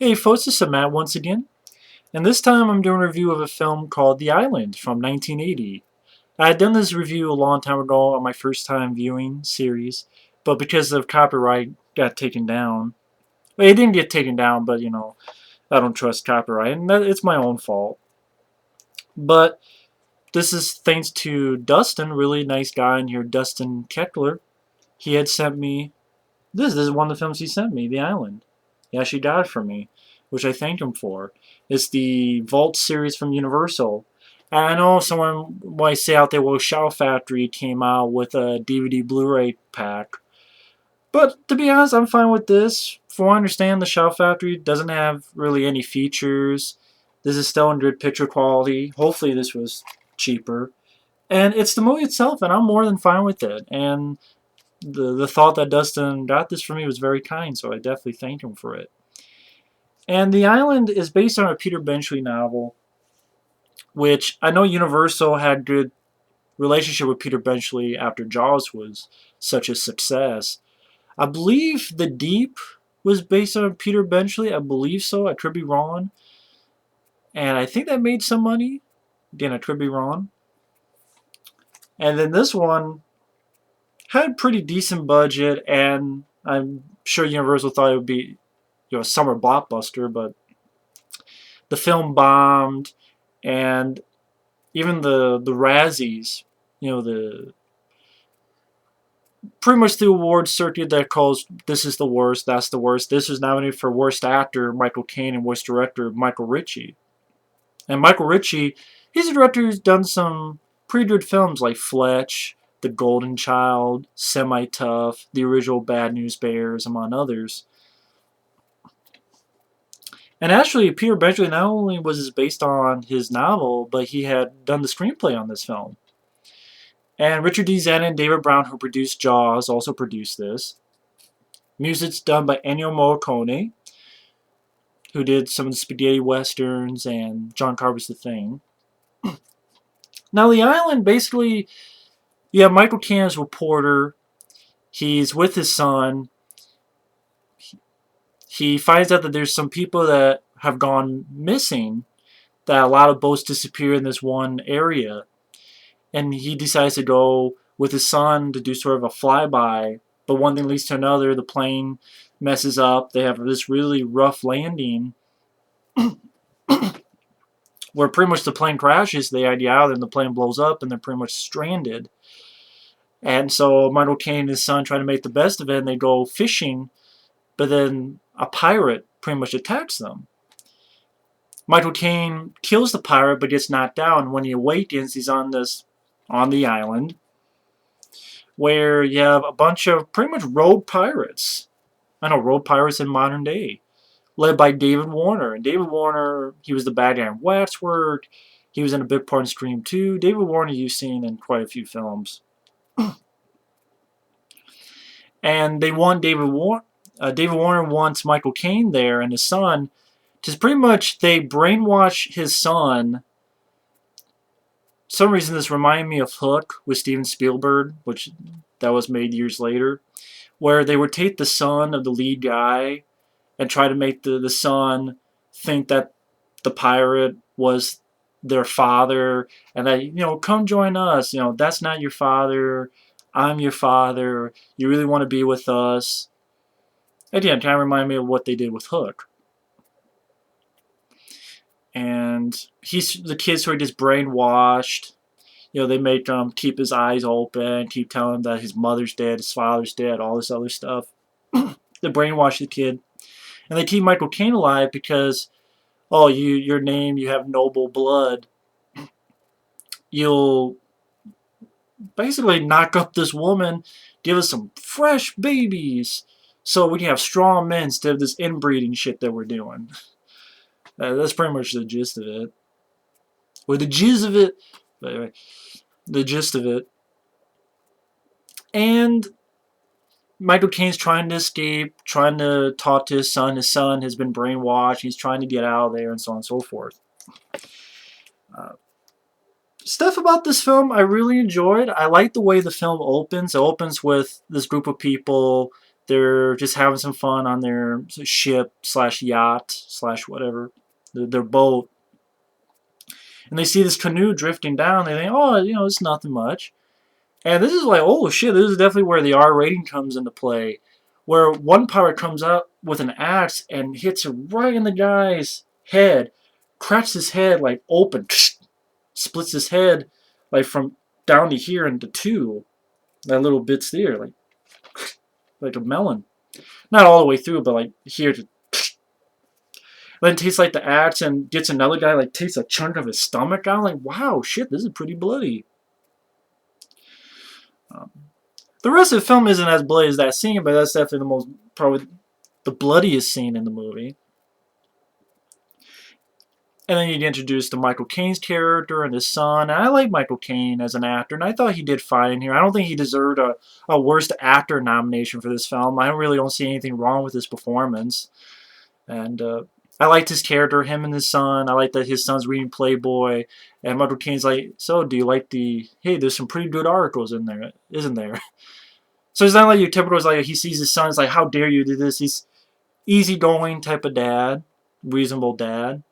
Hey folks, this is Matt once again, and this time I'm doing a review of a film called The Island from 1980. I had done this review a long time ago on my first time viewing series, but because of copyright, got taken down. Well, it didn't get taken down, but I don't trust copyright, and it's my own fault. But this is thanks to Dustin, really nice guy in here, Dustin Keckler. He had sent me this. This is one of the films he sent me, The Island. He actually got it for me, which I thank him for. It's the Vault series from Universal. And I know someone might say out there, well, Shout Factory came out with a DVD Blu-ray pack. But to be honest, I'm fine with this. From what I understand, the Shout Factory doesn't have really any features. This is still in good picture quality. Hopefully this was cheaper. And it's the movie itself, and I'm more than fine with it. And the thought that Dustin got this for me was very kind, so I definitely thank him for it. And The Island is based on a Peter Benchley novel, which I know Universal had good relationship with Peter Benchley after Jaws was such a success. I believe The Deep was based on Peter Benchley. I believe so. I could be wrong. And I think that made some money. Again, I could be wrong. And then this one had a pretty decent budget, and I'm sure Universal thought it would be a summer blockbuster, but the film bombed, and even the Razzies, the pretty much the award circuit that calls this is the worst, that's the worst. This was nominated for worst actor Michael Caine and worst director Michael Ritchie. And Michael Ritchie, he's a director who's done some pretty good films like Fletch, The Golden Child, Semi-Tough, the original Bad News Bears, among others. And actually, Peter Benchley not only was this based on his novel, but he had done the screenplay on this film. And Richard D. Zennon and David Brown, who produced Jaws, also produced this. Music's done by Ennio Morricone, who did some of the spaghetti westerns and John Carpenter's The Thing. Now, The Island, basically, you have Michael Caine as reporter. He's with his son. He finds out that there's some people that have gone missing, that a lot of boats disappear in this one area. And he decides to go with his son to do sort of a flyby. But one thing leads to another. The plane messes up. They have this really rough landing where pretty much the plane crashes. They ID out and the plane blows up and they're pretty much stranded. And so Michael Caine and his son try to make the best of it, and they go fishing, but then a pirate pretty much attacks them. Michael Caine kills the pirate but gets knocked out, and when he awakens, he's on the island where you have a bunch of pretty much rogue pirates. I know, rogue pirates in modern day, led by David Warner. And David Warner, he was the bad guy in Waxwork. He was in a big part in Scream 2. David Warner you've seen in quite a few films. And they want David Warner wants Michael Caine there and his son. Just pretty much they brainwash his son. For some reason this reminded me of Hook with Steven Spielberg, which that was made years later, where they would take the son of the lead guy and try to make the son think that the pirate was their father, and that, come join us, that's not your father, I'm your father, you really want to be with us. Again, kind of remind me of what they did with Hook. And the kid's sort of just brainwashed. They make him keep his eyes open, keep telling him that his mother's dead, his father's dead, all this other stuff. They brainwash the kid. And they keep Michael Caine alive because, oh, your name, you have noble blood. You'll basically knock up this woman, give us some fresh babies, so we can have strong men instead of this inbreeding shit that we're doing. That's pretty much the gist of it. Or the jizz of it. But anyway, the gist of it. And Michael Caine's trying to escape, trying to talk to his son. His son has been brainwashed. He's trying to get out of there, and so on and so forth. Stuff about this film I really enjoyed. I like the way the film opens. It opens with this group of people They're just having some fun on their ship slash yacht slash whatever, their boat. And they see this canoe drifting down. They think, oh, it's nothing much. And this is like, oh shit, this is definitely where the R rating comes into play. Where one pirate comes up with an axe and hits it right in the guy's head, cracks his head like open, splits his head like from down to here into two. That little bits there, like a melon. Not all the way through, but like here to. Then takes like the axe and gets another guy, like takes a chunk of his stomach out. Like, wow, shit, this is pretty bloody. Um, the rest of the film isn't as bloody as that scene, but that's definitely probably the bloodiest scene in the movie. And then you get introduced to Michael Caine's character and his son. And I like Michael Caine as an actor, and I thought he did fine here. I don't think he deserved a worst actor nomination for this film. I really don't see anything wrong with his performance. And I liked his character, him and his son. I like that his son's reading Playboy. And Michael Caine's like, so do you like hey, there's some pretty good articles in there, isn't there? So it's not like your typical, like he sees his son, it's like, how dare you do this? He's easygoing type of dad, reasonable dad.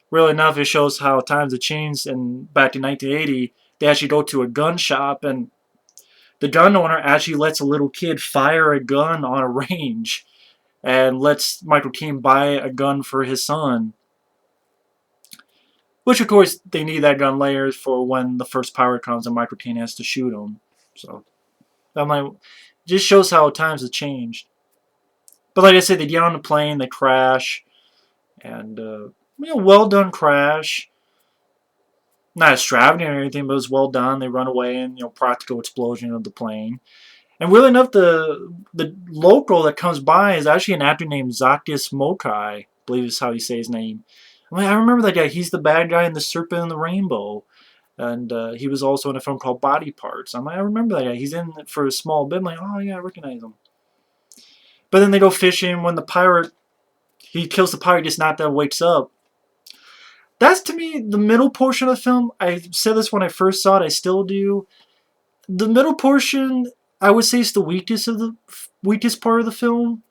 Really enough, it shows how times have changed. And back in 1980, they actually go to a gun shop, and the gun owner actually lets a little kid fire a gun on a range, and lets Michael Caine buy a gun for his son. Which, of course, they need that gun later for when the first pirate comes and Michael Caine has to shoot him. So, I'm like, just shows how times have changed. But like I said, they get on the plane, they crash, and well done crash. Not extravagant or anything, but it was well done. They run away, and practical explosion of the plane. And really enough, the local that comes by is actually an actor named Zakis Mokai, I believe is how you say his name. I remember that guy. He's the bad guy in The Serpent and the Rainbow. And he was also in a film called Body Parts. I remember that guy. He's in it for a small bit. I'm like, oh yeah, I recognize him. But then they go fishing. When he kills the pirate, just not that wakes up. That's, to me, the middle portion of the film. I said this when I first saw it. I still do. The middle portion, I would say, is the weakest part of the film.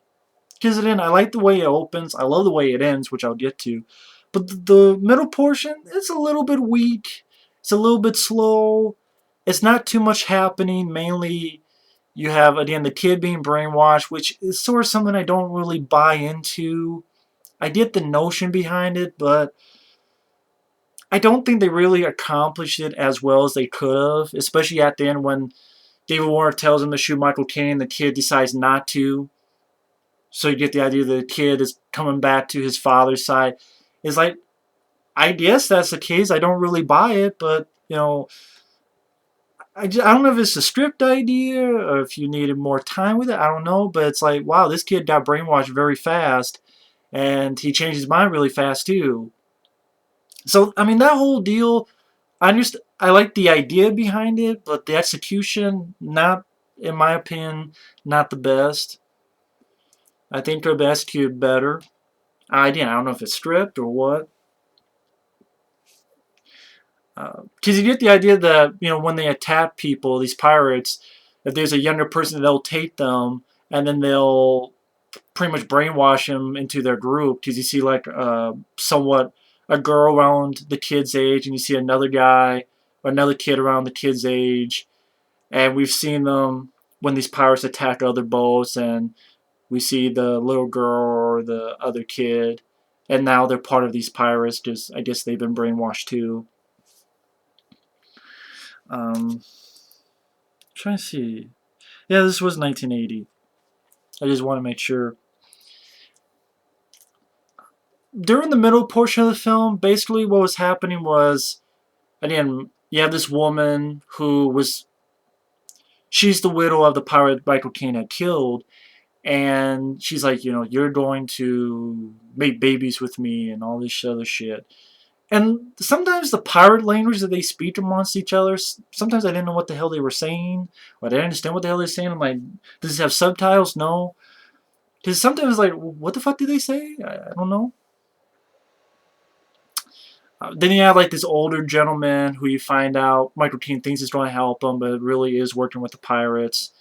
Because I like the way it opens. I love the way it ends, which I'll get to. But the middle portion, it's a little bit weak. It's a little bit slow. It's not too much happening. Mainly, you have, again, the kid being brainwashed, which is sort of something I don't really buy into. I get the notion behind it, but I don't think they really accomplished it as well as they could have. Especially at the end when David Warner tells him to shoot Michael Caine, the kid decides not to. So you get the idea that the kid is coming back to his father's side. It's like, I guess that's the case. I don't really buy it, but, I don't know if it's a script idea or if you needed more time with it. I don't know, but it's like, wow, this kid got brainwashed very fast, and he changed his mind really fast too. So, that whole deal, I like the idea behind it, but the execution, not, in my opinion, not the best. I think could have been executed better. I don't know if it's script or what. Because you get the idea that, when they attack people, these pirates, if there's a younger person, they'll take them, and then they'll pretty much brainwash them into their group. Because you see, like, somewhat a girl around the kid's age, and you see another guy or another kid around the kid's age. And we've seen them when these pirates attack other boats, and we see the little girl or the other kid, and now they're part of these pirates. Just, I guess they've been brainwashed too. Trying to see. Yeah, this was 1980. I just want to make sure. During the middle portion of the film, basically what was happening was, again, you have this woman she's the widow of the pirate Michael Caine had killed, and she's like, you're going to make babies with me and all this other shit. And sometimes the pirate language that they speak amongst each other, sometimes I didn't know what the hell they were saying, or I didn't understand what the hell they were saying. I'm like, does it have subtitles? No. Because sometimes, like, what the fuck did they say? I don't know. Then you have, like, this older gentleman who you find out Michael Caine thinks is going to help him, but really is working with the pirates.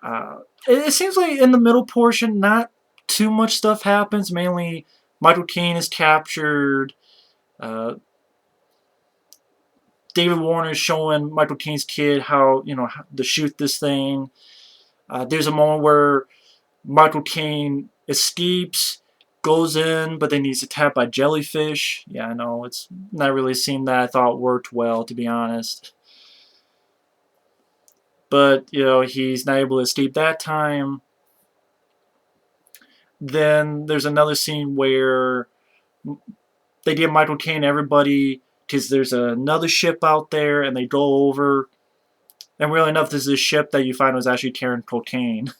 It seems like in the middle portion, not too much stuff happens. Mainly, Michael Caine is captured. Uh, David Warner is showing Michael Caine's kid how how to shoot this thing. There's a moment where Michael Caine escapes, goes in, but then he's attacked by jellyfish. Yeah, I know it's not really a scene that I thought worked well, to be honest. But he's not able to escape that time. Then there's another scene where they get Michael Caine, everybody, because there's another ship out there, and they go over. And really enough, this is a ship that you find was actually carrying cocaine.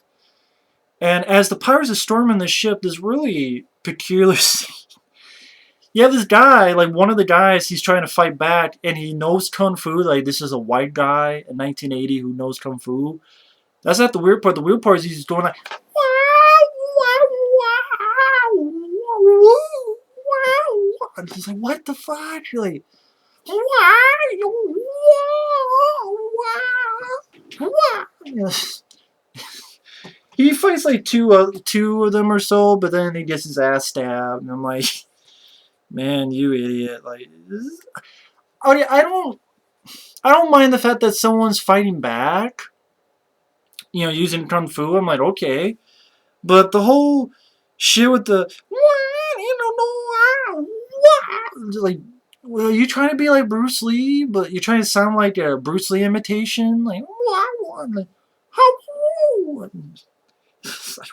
And as the pirates are storming the ship, this really peculiar scene. You have this guy, like one of the guys, he's trying to fight back, and he knows kung fu. Like this is a white guy in 1980 who knows kung fu. That's not the weird part. The weird part is he's going like, and he's like, what the fuck? You're like, he fights like two of them or so, but then he gets his ass stabbed, and I'm like, man, you idiot! Like, I don't mind the fact that someone's fighting back, using kung fu. I'm like, okay, but the whole shit with the like, well, you trying to be like Bruce Lee, but you're trying to sound like a Bruce Lee imitation, like,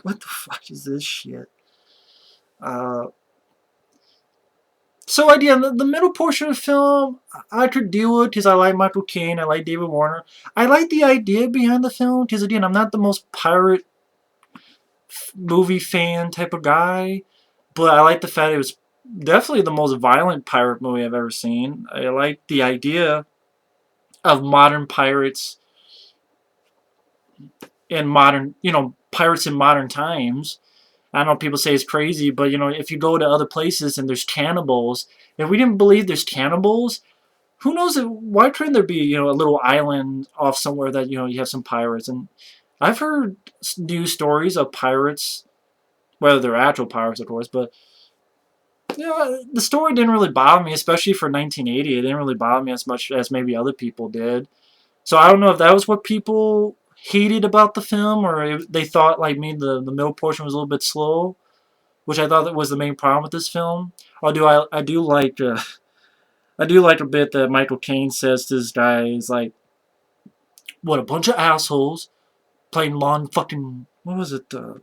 what the fuck is this shit? So again, the middle portion of the film, I could deal with because I like Michael Caine, I like David Warner. I like the idea behind the film because again, I'm not the most pirate movie fan type of guy, but I like the fact it was definitely the most violent pirate movie I've ever seen. I like the idea of modern pirates in modern, pirates in modern times. I know people say it's crazy, but if you go to other places and there's cannibals, if we didn't believe there's cannibals, who knows? Why couldn't there be a little island off somewhere that you have some pirates? And I've heard news stories of pirates, whether they're actual pirates, of course, but the story didn't really bother me, especially for 1980. It didn't really bother me as much as maybe other people did. So I don't know if that was what people hated about the film, or if they thought, like me, the middle portion was a little bit slow, which I thought that was the main problem with this film. Although I do like a bit that Michael Caine says to this guy. He's like, "What a bunch of assholes playing Long fucking what was it? A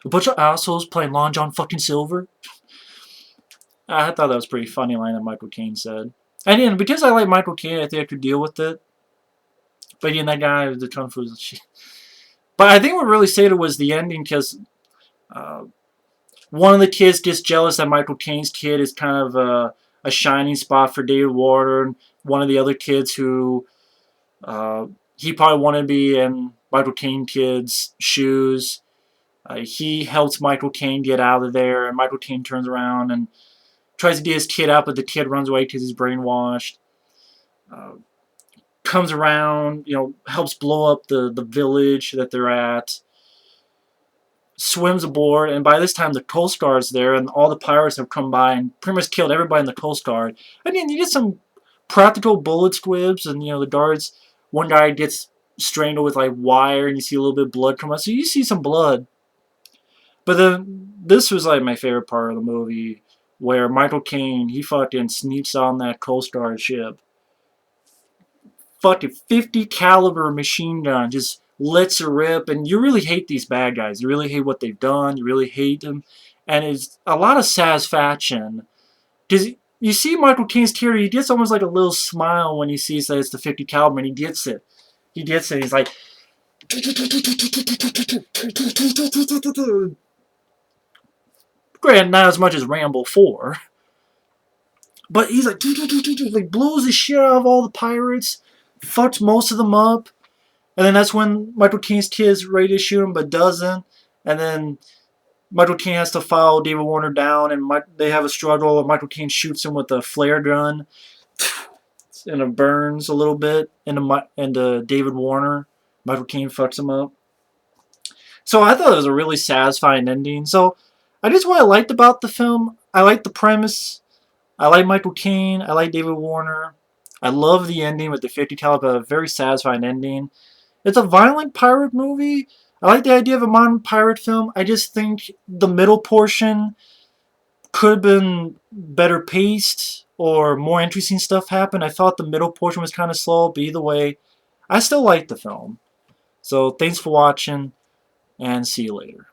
bunch of assholes playing Long John fucking Silver." I thought that was a pretty funny line that Michael Caine said. And because I like Michael Caine, I think I could deal with it. But that guy, the kung fu shit. But I think what really saved it was the ending, because one of the kids gets jealous that Michael Caine's kid is kind of a shining spot for David Warner, and one of the other kids who he probably wanted to be in Michael Caine kid's shoes. He helps Michael Caine get out of there, and Michael Caine turns around and tries to get his kid out, but the kid runs away because he's brainwashed. Comes around, helps blow up the village that they're at. Swims aboard, and by this time the Coast Guard's there, and all the pirates have come by and pretty much killed everybody in the Coast Guard. You get some practical bullet squibs, and the guards. One guy gets strangled with like wire, and you see a little bit of blood come out. So you see some blood. But then this was like my favorite part of the movie, where Michael Caine, he fucking sneaks on that Coast Guard ship. Fucking 50 caliber machine gun, just lets it rip, and you really hate these bad guys. You really hate what they've done. You really hate them, and it's a lot of satisfaction because you see Michael Caine's character. He gets almost like a little smile when he sees that it's the 50 caliber, and he gets it. He gets it. He's like, granted, not as much as Rambo 4, but he's like blows the shit out of all the pirates, fucks most of them up. And then that's when Michael Caine's kid's ready to shoot him, but doesn't. And then Michael Caine has to follow David Warner down, and they have a struggle. And Michael Caine shoots him with a flare gun, and it burns a little bit into David Warner. Michael Caine fucks him up. So I thought it was a really satisfying ending. So I just what I liked about the film. I liked the premise. I like Michael Caine. I like David Warner. I love the ending with the 50 caliber, a very satisfying ending. It's a violent pirate movie. I like the idea of a modern pirate film. I just think the middle portion could have been better paced or more interesting stuff happened. I thought the middle portion was kind of slow, but either way, I still like the film. So thanks for watching, and see you later.